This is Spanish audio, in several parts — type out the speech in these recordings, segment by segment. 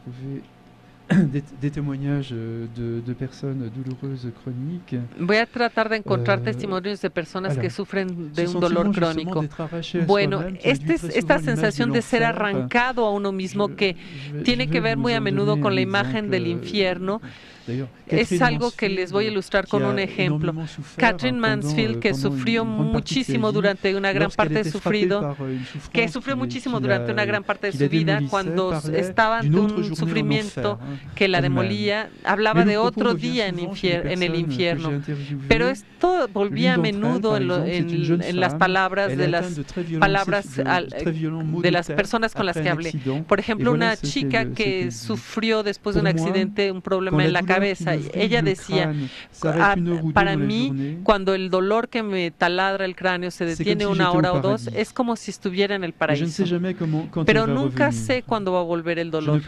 trouver des témoignages de personnes douloureuses chroniques. Voy a tratar de encontrar testimonios de personas que sufren de un dolor crónico. Bueno, esta sensación de ser arrancado a uno mismo que tiene que ver muy a menudo con la imagen del infierno. Es algo que les voy a ilustrar con un ejemplo. Catherine Mansfield, que sufrió muchísimo durante una gran parte de su vida, cuando estaba ante un sufrimiento que la demolía, hablaba de otro día en el infierno. Pero esto volvía a menudo en las palabras de las personas con las que hablé. Por ejemplo, una chica que sufrió después de un accidente un problema en la cabeza. Ella decía, para mí, cuando el dolor que me taladra el cráneo se detiene 1 hora o 2, es como si estuviera en el paraíso. Pero nunca sé cuándo va a volver el dolor.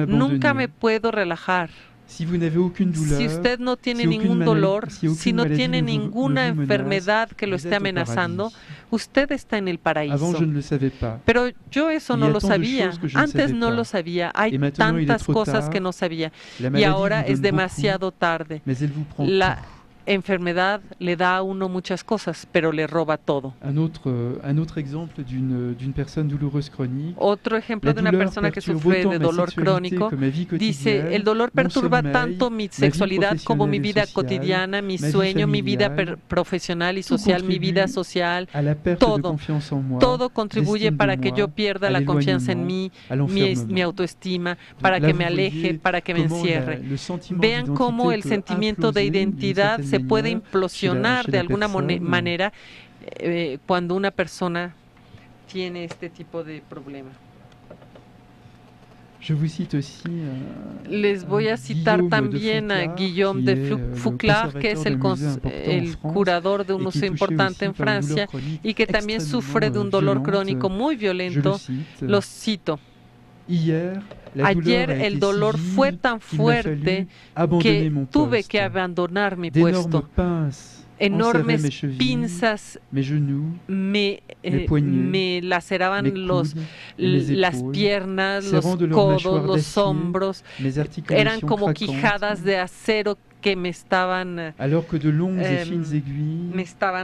Nunca me puedo relajar. Si usted no tiene ningún dolor, si no tiene ninguna enfermedad que lo esté amenazando, usted está en el paraíso. Pero yo eso no lo sabía. Antes no lo sabía. Hay tantas cosas que no sabía. Y ahora es demasiado tarde. La enfermedad le da a uno muchas cosas, pero le roba todo. Otro ejemplo de una persona que sufre de dolor crónico dice, el dolor perturba tanto mi sexualidad como mi vida cotidiana, mi sueño, mi vida profesional y social, mi vida social, todo contribuye para que yo pierda la confianza en mí, mi autoestima, para que me aleje, para que me encierre. Vean cómo el sentimiento de identidad se puede implosionar de alguna manera cuando una persona tiene este tipo de problema. Les voy a citar también a Guillaume de Fouclard, que es el curador de un museo importante en Francia y que también sufre de un dolor crónico muy violento. Lo cito. Ayer el dolor fue tan fuerte que tuve que abandonar mi puesto. Enormes pinzas me laceraban las piernas, los codos, los hombros. Eran como quijadas de acero que me estaban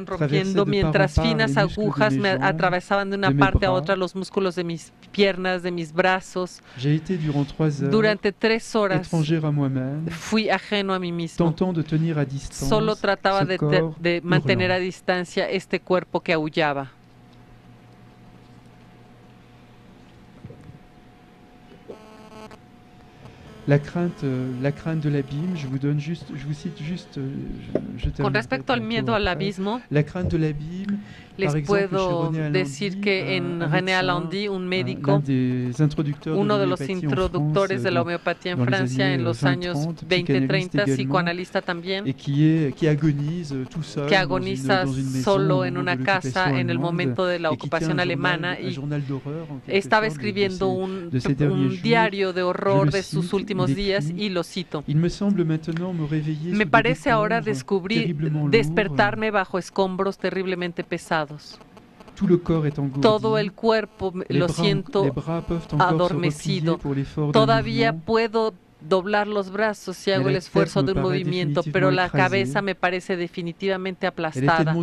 rompiendo, mientras finas agujas me atravesaban de una parte a otra los músculos de mis piernas, de mis brazos. Durante 3 horas fui ajeno a mí mismo. Solo trataba de mantener a distancia este cuerpo que aullaba. La crainte de l'abîme, Con respecto al miedo al abismo, les puedo decir que en René Alandy, un médico, uno de los introductores de la homeopatía en Francia en los años 20-30, psicoanalista también, que agoniza solo en una casa en el momento de la ocupación alemana y estaba escribiendo un diario de horror de sus últimos días y lo cito. Me parece ahora despertarme bajo escombros terriblemente pesados. Todo el cuerpo lo siento adormecido. Todavía puedo doblar los brazos si hago el esfuerzo de un movimiento, pero la cabeza me parece definitivamente aplastada.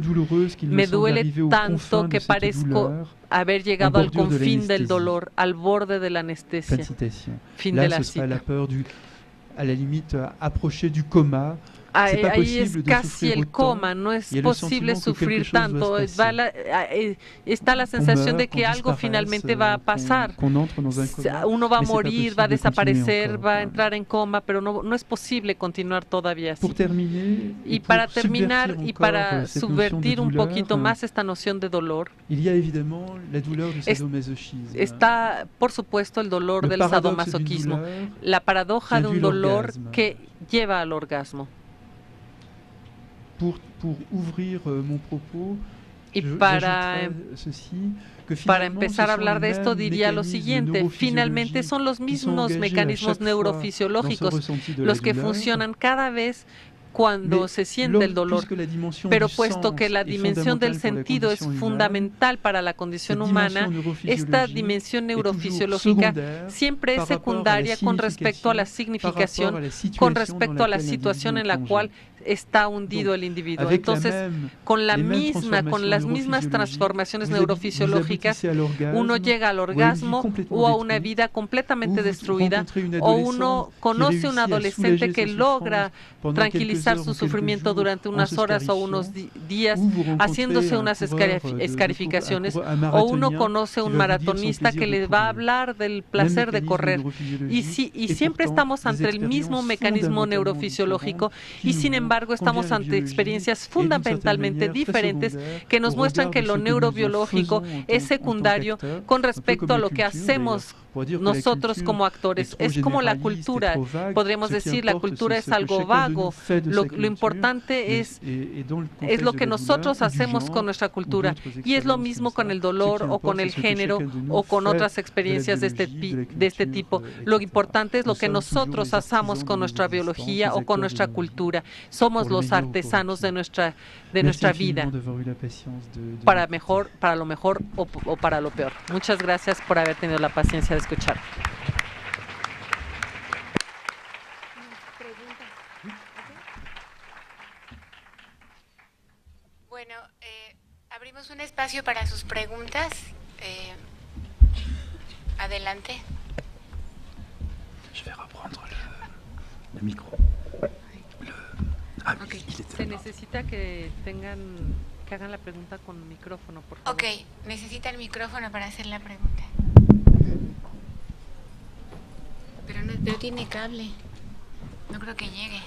Me duele tanto que parezco haber llegado al confín del dolor, al borde de la anestesia. Fin de la cita. Ahí es casi el coma, no es posible sufrir tanto. Está la sensación de que algo finalmente va a pasar. Uno va a morir, va a desaparecer, va a entrar en coma, pero no es posible continuar todavía así. Y para terminar y para subvertir un poquito más esta noción de dolor, está, por supuesto, el dolor del sadomasoquismo, la paradoja de un dolor que lleva al orgasmo. Y para empezar a hablar de esto diría lo siguiente: finalmente son los mismos mecanismos neurofisiológicos los que funcionan cada vez cuando se siente el dolor. Pero puesto que la dimensión del sentido es fundamental para la condición humana, esta dimensión neurofisiológica siempre es secundaria con respecto a la significación, con respecto a la situación en la cual está hundido el individuo. Entonces, con las mismas transformaciones neurofisiológicas, uno llega al orgasmo o a una vida completamente destruida, o uno conoce un adolescente que logra tranquilizar su sufrimiento durante unas horas o unos días haciéndose unas escarificaciones, o uno conoce un maratonista que le va a hablar del placer de correr. Y siempre estamos ante el mismo mecanismo neurofisiológico, y sin embargo estamos ante experiencias fundamentalmente diferentes que nos muestran que lo neurobiológico es secundario con respecto a lo que hacemos nosotros como actores. Es como la cultura, podríamos decir, la cultura es algo vago. Lo importante es lo que nosotros hacemos con nuestra cultura, y es lo mismo con el dolor o con el género o con otras experiencias de este tipo. Lo importante es lo que nosotros hacemos con nuestra biología o con nuestra cultura. Somos los artesanos de nuestra vida, para lo mejor o para lo peor. Muchas gracias por haber tenido la paciencia de escuchar. Bueno, abrimos un espacio para sus preguntas. Adelante. Je vais reprendre le micro. Okay. Se necesita que hagan la pregunta con micrófono, por favor. Ok, necesita el micrófono para hacer la pregunta. Pero tiene cable. No creo que llegue.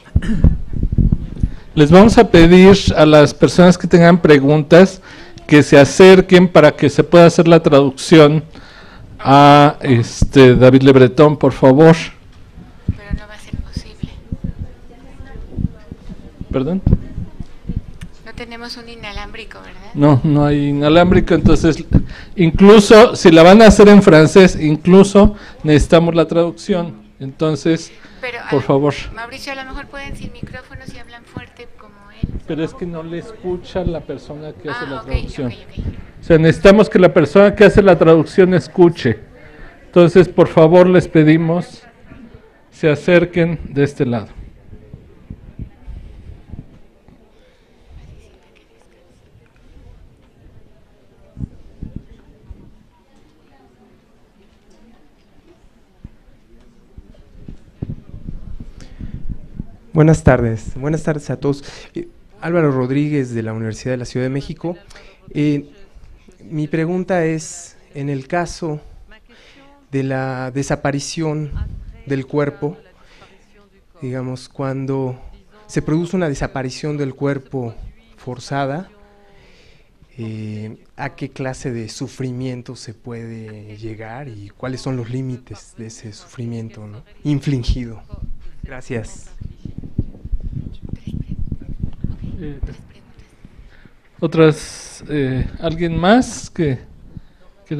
Les vamos a pedir a las personas que tengan preguntas que se acerquen para que se pueda hacer la traducción a David Le Breton, por favor. Pero no va a ser posible. ¿Perdón? No tenemos un inalámbrico, ¿verdad? No hay inalámbrico, entonces incluso si la van a hacer en francés, incluso necesitamos la traducción. Entonces, pero, por favor. Mauricio, a lo mejor pueden sin micrófonos y hablan fuerte como él. Pero es que no le escucha la persona que hace la okay, traducción. Okay. O sea, necesitamos que la persona que hace la traducción escuche. Entonces, por favor, les pedimos se acerquen de este lado. Buenas tardes a todos. Álvaro Rodríguez de la Universidad de la Ciudad de México. Mi pregunta es, en el caso de la desaparición del cuerpo, digamos, cuando se produce una desaparición del cuerpo forzada, ¿a qué clase de sufrimiento se puede llegar y cuáles son los límites de ese sufrimiento, ¿no?, infligido? Gracias. Otras, ¿alguien más que sí.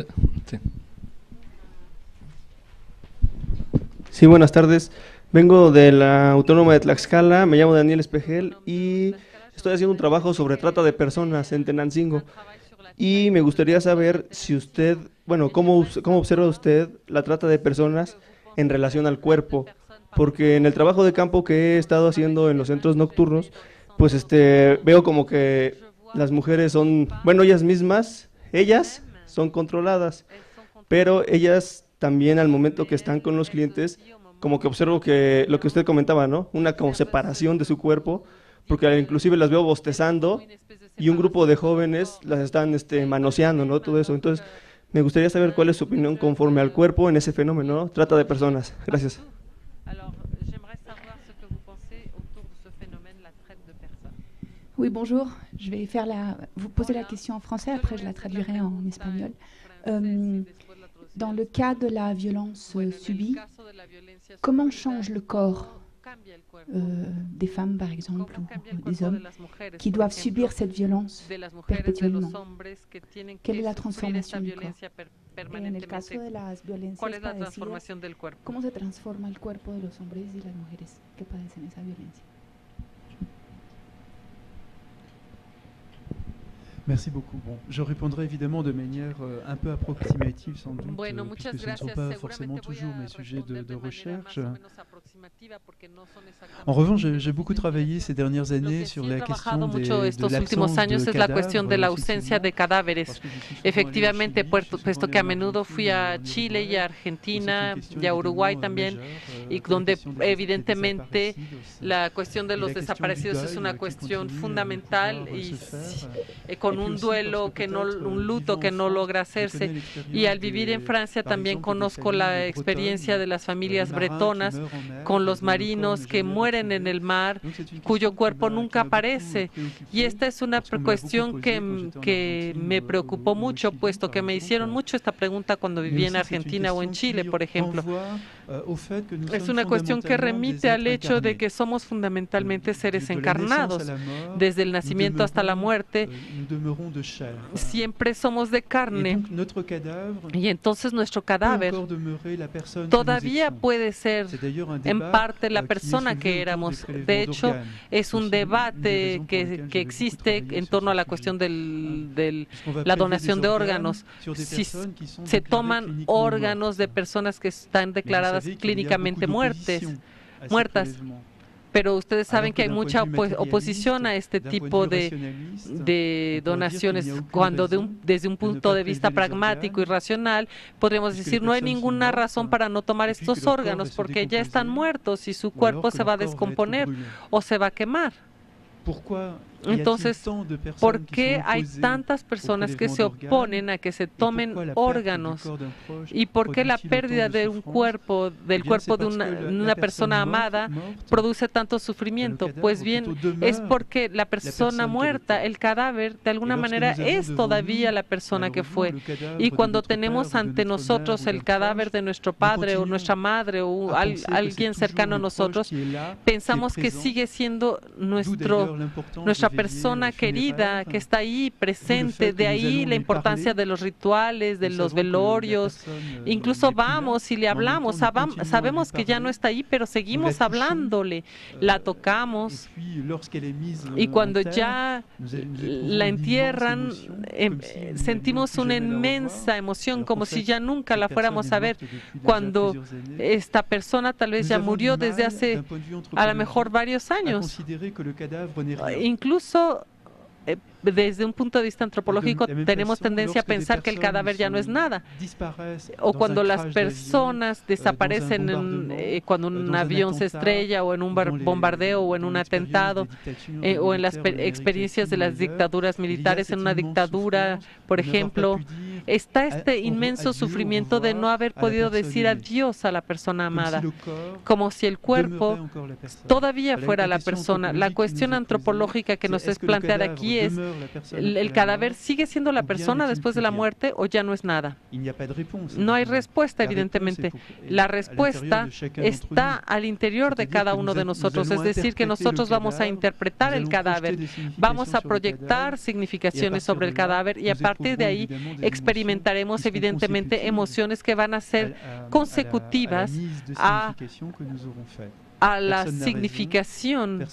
Sí, buenas tardes. Vengo de la Autónoma de Tlaxcala, me llamo Daniel Espejel y estoy haciendo un trabajo sobre trata de personas en Tenancingo. Y me gustaría saber si usted, bueno, ¿cómo observa usted la trata de personas en relación al cuerpo? Porque en el trabajo de campo que he estado haciendo en los centros nocturnos, pues veo como que las mujeres son, bueno, ellas son controladas, pero ellas también al momento que están con los clientes, como que observo que lo que usted comentaba, ¿no?, una como separación de su cuerpo, porque inclusive las veo bostezando y un grupo de jóvenes las están manoseando, ¿no?, todo eso. Entonces, me gustaría saber cuál es su opinión conforme al cuerpo en ese fenómeno, ¿no?, trata de personas. Gracias. Oui, bonjour. Je vais vous poser la question en français, après je la traduirai en espagnol. Dans le cas de la violence subie, comment change le corps des femmes, par exemple, ou des hommes, qui doivent subir cette violence perpétuellement? Quelle est la transformation du corps? En el caso de las violencias padecidas, ¿cómo se transforma el cuerpo de los hombres y las mujeres que padecen esa violencia? Merci beaucoup. Bon, je répondrai évidemment de manière un peu approximative sans doute, puisque ce ne sont pas forcément toujours mes sujets de recherche. En revanche, j'ai beaucoup travaillé ces dernières années sur la question de l'ausencia de cadáveres. Efectivamente, puesto que a menudo fui a Chile y a Argentina y a Uruguay también, y donde evidentemente la cuestión de los desaparecidos es una cuestión fundamental y con un duelo un luto que no logra hacerse. Y al vivir en Francia también conozco la experiencia de las familias bretonas con los marinos que mueren en el mar, cuyo cuerpo nunca aparece. Y esta es una cuestión que me preocupó mucho, puesto que me hicieron mucho esta pregunta cuando viví en Argentina o en Chile, por ejemplo. Es una cuestión que remite al hecho de que somos fundamentalmente seres encarnados. Desde el nacimiento hasta la muerte, siempre somos de carne. Y entonces nuestro cadáver todavía puede ser en parte la persona que éramos. De hecho, es un debate que existe en torno a la cuestión de la donación de órganos. Si se toman órganos de personas que están declaradas clínicamente muertas. Pero ustedes saben que hay mucha oposición a este tipo de donaciones, cuando desde un punto de vista pragmático y racional podríamos decir no hay ninguna razón para no tomar estos órganos porque ya están muertos y su cuerpo se va a descomponer o se va a quemar. Entonces, ¿por qué hay tantas personas que se oponen a que se tomen órganos? ¿Y por qué la pérdida de un cuerpo, del cuerpo de una persona amada, produce tanto sufrimiento? Pues bien, es porque la persona muerta, el cadáver, de alguna manera es todavía la persona que fue. Y cuando tenemos ante nosotros el cadáver de nuestro padre o nuestra madre o alguien cercano a nosotros, pensamos que sigue siendo nuestra persona querida que está ahí presente. De ahí la importancia de los rituales, de los velorios. Incluso vamos y le hablamos, sabemos que ya no está ahí, pero seguimos hablándole, la tocamos. Y cuando ya la entierran, sentimos una inmensa emoción, como si ya nunca la fuéramos a ver, cuando esta persona tal vez ya murió desde hace a lo mejor varios años. Incluso desde un punto de vista antropológico tenemos tendencia a pensar que el cadáver ya no es nada. O cuando las personas desaparecen cuando un avión se estrella o en un bombardeo o en un atentado o en las experiencias de las dictaduras militares. En una dictadura, por ejemplo, está este inmenso sufrimiento de no haber podido decir adiós a la persona amada, como si el cuerpo todavía fuera la persona. La cuestión antropológica que nos es planteada aquí es: ¿el cadáver sigue siendo la persona después de la muerte o ya no es nada? No hay respuesta, evidentemente. La respuesta está al interior de cada uno de nosotros, es decir, que nosotros vamos a interpretar el cadáver, vamos a proyectar significaciones sobre el cadáver y a partir de ahí experimentaremos evidentemente emociones que van a ser consecutivas a la significación.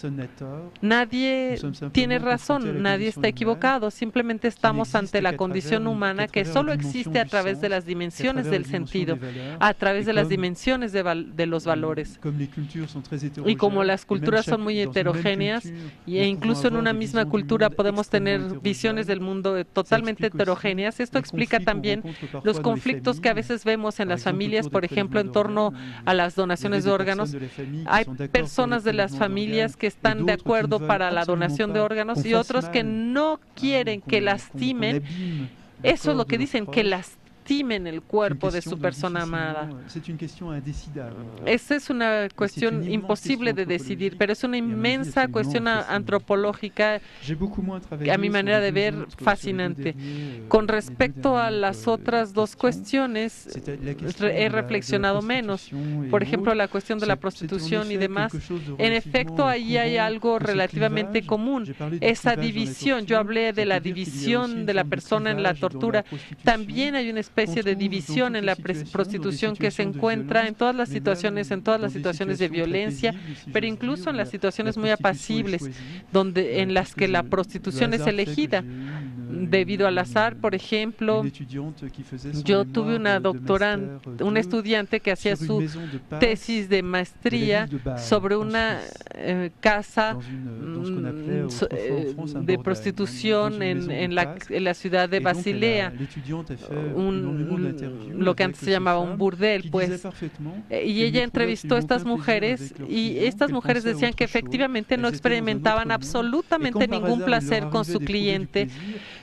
Nadie tiene razón, nadie está equivocado, simplemente estamos ante la condición humana que solo existe a través de las dimensiones del sentido, a través de las dimensiones de los valores. Y como las culturas son muy heterogéneas, e incluso en una misma cultura podemos tener visiones del mundo totalmente heterogéneas, esto explica también los conflictos que a veces vemos en las familias, por ejemplo, en torno a las donaciones de órganos. Hay personas de las familias que están de acuerdo para la donación de órganos y otros que no quieren que lastimen. Eso es lo que dicen, que lastimen el cuerpo de su persona amada. Esa es una cuestión imposible de decidir, pero es una inmensa cuestión antropológica, a mi manera de ver, fascinante. Con respecto a las otras dos cuestiones, he reflexionado menos. Por ejemplo, la cuestión de la prostitución y demás. En efecto, ahí hay algo relativamente común. Esa división, yo hablé de la división de la persona en la tortura. También hay una especie de división en la prostitución que se encuentra en todas las situaciones de violencia, pero incluso en las situaciones muy apacibles, en las que la prostitución es elegida. debido al azar. Por ejemplo, yo tuve una estudiante que hacía su tesis de maestría sobre una casa de prostitución en la ciudad de Basilea, lo que antes se llamaba un burdel, pues. Y ella entrevistó a estas mujeres y estas mujeres decían que efectivamente no experimentaban absolutamente ningún placer con su cliente,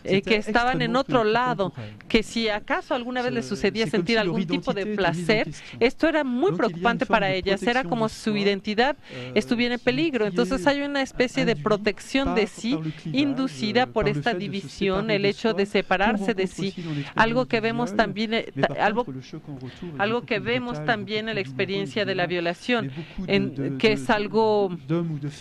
que estaban en otro lado, que si acaso alguna vez les sucedía sentir algún tipo de placer, esto era muy preocupante para ellas, era como si su identidad estuviera en peligro. Entonces hay una especie de protección de sí inducida por esta división, el hecho de separarse de sí, algo que vemos también en la experiencia de la violación, que es algo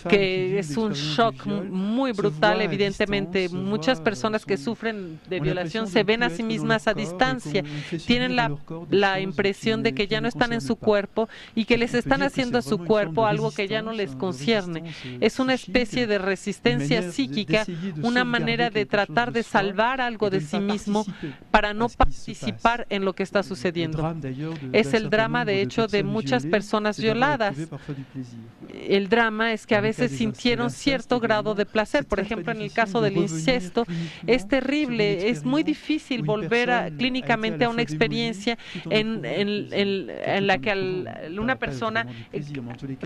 que es un shock muy brutal. Evidentemente, muchas personas que sufren de violación se ven a sí mismas a distancia, tienen la impresión de que ya no están en su cuerpo y que les están haciendo a su cuerpo algo que ya no les concierne. Es una especie de resistencia psíquica, una manera de tratar de salvar algo de sí mismo para no participar en lo que está sucediendo. Es el drama, de hecho, de muchas personas violadas. El drama es que a veces sintieron cierto grado de placer. Por ejemplo, en el caso del incesto, es terrible, es muy difícil volver clínicamente a una experiencia en la que una persona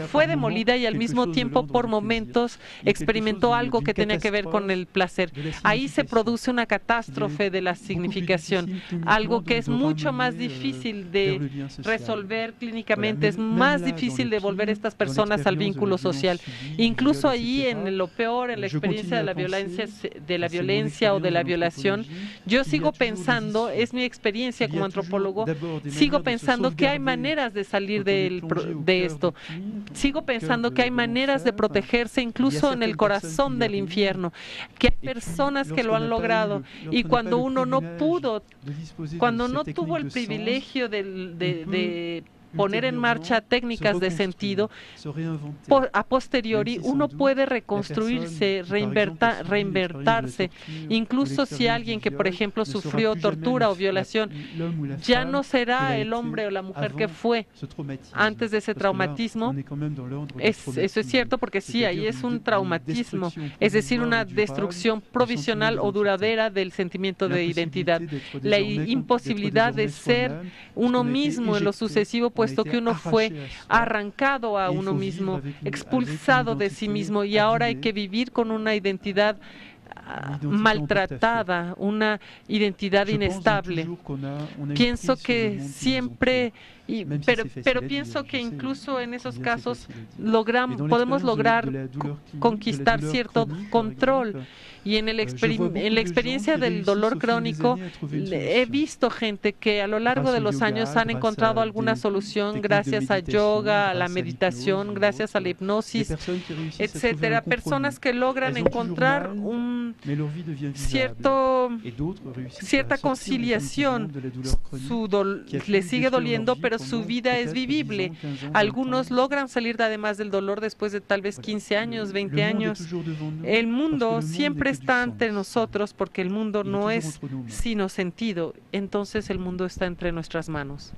fue demolida y al mismo tiempo por momentos experimentó algo que tenía que ver con el placer. Ahí se produce una catástrofe de la significación, algo que es mucho más difícil de resolver clínicamente, es más difícil de volver a estas personas al vínculo social. Incluso ahí, en lo peor, en la experiencia de la violencia o de la violación, yo sigo pensando, es mi experiencia como antropólogo, sigo pensando que hay maneras de salir de esto. Sigo pensando que hay maneras de protegerse incluso en el corazón del infierno, que hay personas que lo han logrado, y cuando uno no pudo, cuando no tuvo el privilegio de poner en marcha técnicas de sentido, a posteriori uno puede reconstruirse, reinventarse. Incluso si alguien que, por ejemplo, sufrió tortura o violación, ya no será el hombre o la mujer que fue antes de ese traumatismo. Eso es cierto, porque sí, ahí es un traumatismo, es decir, una destrucción provisional o duradera del sentimiento de identidad. La imposibilidad de ser uno mismo en lo sucesivo, puesto que uno fue arrancado a uno mismo, expulsado de sí mismo, y ahora hay que vivir con una identidad maltratada, una identidad inestable. Pienso que siempre, pero pienso que incluso en esos casos podemos lograr conquistar cierto control. Y en la experiencia del dolor crónico, he visto gente que a lo largo de los años han encontrado alguna solución gracias a yoga, a la meditación, gracias a la hipnosis, etcétera. Personas que logran encontrar cierta conciliación. Le sigue doliendo, pero su vida es vivible. Algunos logran salir además del dolor después de tal vez 15 años, 20 años. El mundo siempre está ante nosotros, porque el mundo no es sino sentido. Entonces el mundo está entre nuestras manos.